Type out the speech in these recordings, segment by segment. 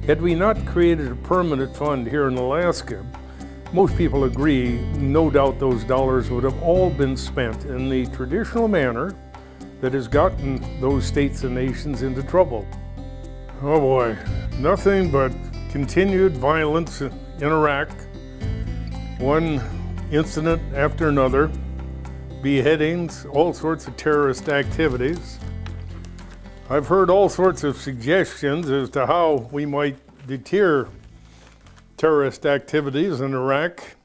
Had we not created a permanent fund here in Alaska, most people agree, no doubt those dollars would have all been spent in the traditional manner that has gotten those states and nations into trouble. Oh boy, nothing but continued violence in Iraq, one incident after another, beheadings, all sorts of terrorist activities. I've heard all sorts of suggestions as to how we might deter terrorist activities in Iraq.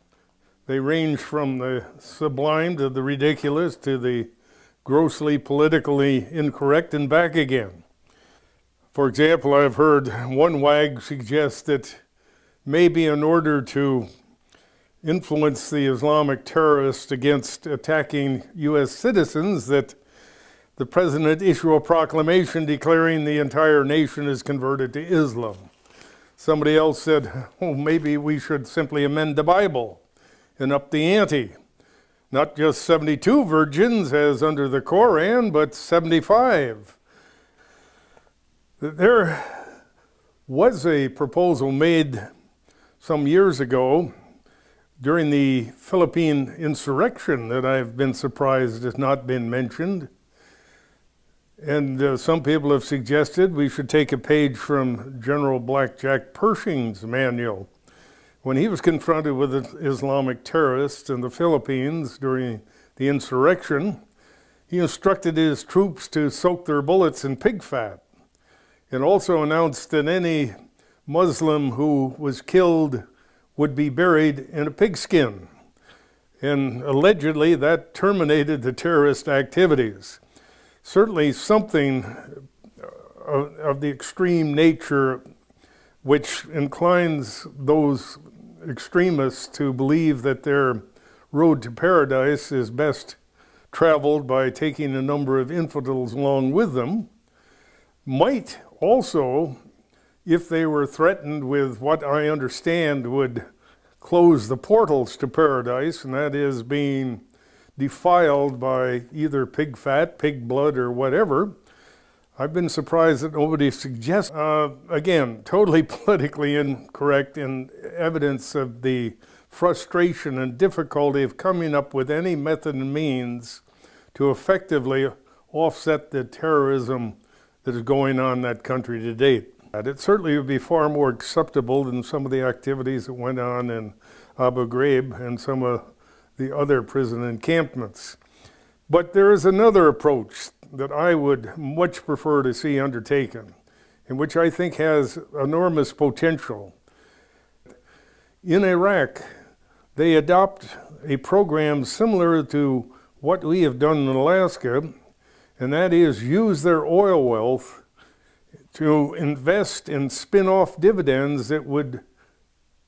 They range from the sublime to the ridiculous to the grossly politically incorrect and back again. For example, I've heard one wag suggest that maybe in order to influence the Islamic terrorists against attacking U.S. citizens, that the president issue a proclamation declaring the entire nation is converted to Islam. Somebody else said, oh, maybe we should simply amend the Bible and up the ante. Not just 72 virgins as under the Koran, but 75. There was a proposal made some years ago during the Philippine insurrection that I've been surprised has not been mentioned. And some people have suggested we should take a page from General Blackjack Pershing's manual. When he was confronted with Islamic terrorists in the Philippines during the insurrection, he instructed his troops to soak their bullets in pig fat, and also announced that any Muslim who was killed would be buried in a pigskin. And allegedly that terminated the terrorist activities. Certainly something of the extreme nature which inclines those extremists to believe that their road to paradise is best traveled by taking a number of infidels along with them, might also, if they were threatened with what I understand would close the portals to paradise, and that is being defiled by either pig fat, pig blood, or whatever. I've been surprised that nobody suggests, again, totally politically incorrect and evidence of the frustration and difficulty of coming up with any method and means to effectively offset the terrorism that is going on in that country to date. It certainly would be far more acceptable than some of the activities that went on in Abu Ghraib and some of the other prison encampments. But there is another approach that I would much prefer to see undertaken, and which I think has enormous potential. In Iraq, they adopt a program similar to what we have done in Alaska, and that is use their oil wealth to invest in spin-off dividends that would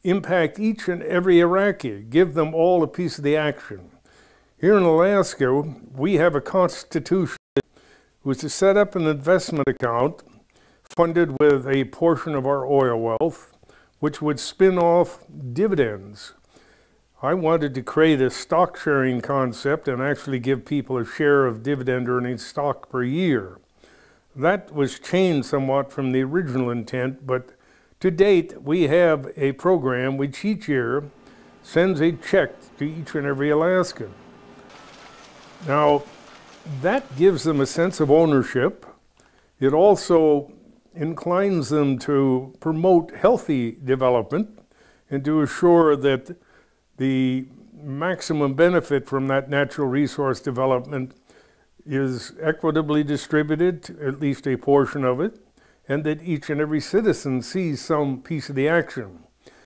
impact each and every Iraqi, give them all a piece of the action. Here in Alaska, we have a constitution that was to set up an investment account funded with a portion of our oil wealth, which would spin off dividends. I wanted to create a stock sharing concept and actually give people a share of dividend earning stock per year. That was changed somewhat from the original intent, but to date, we have a program which each year sends a check to each and every Alaskan. Now, that gives them a sense of ownership. It also inclines them to promote healthy development and to assure that the maximum benefit from that natural resource development is equitably distributed, at least a portion of it, and that each and every citizen sees some piece of the action.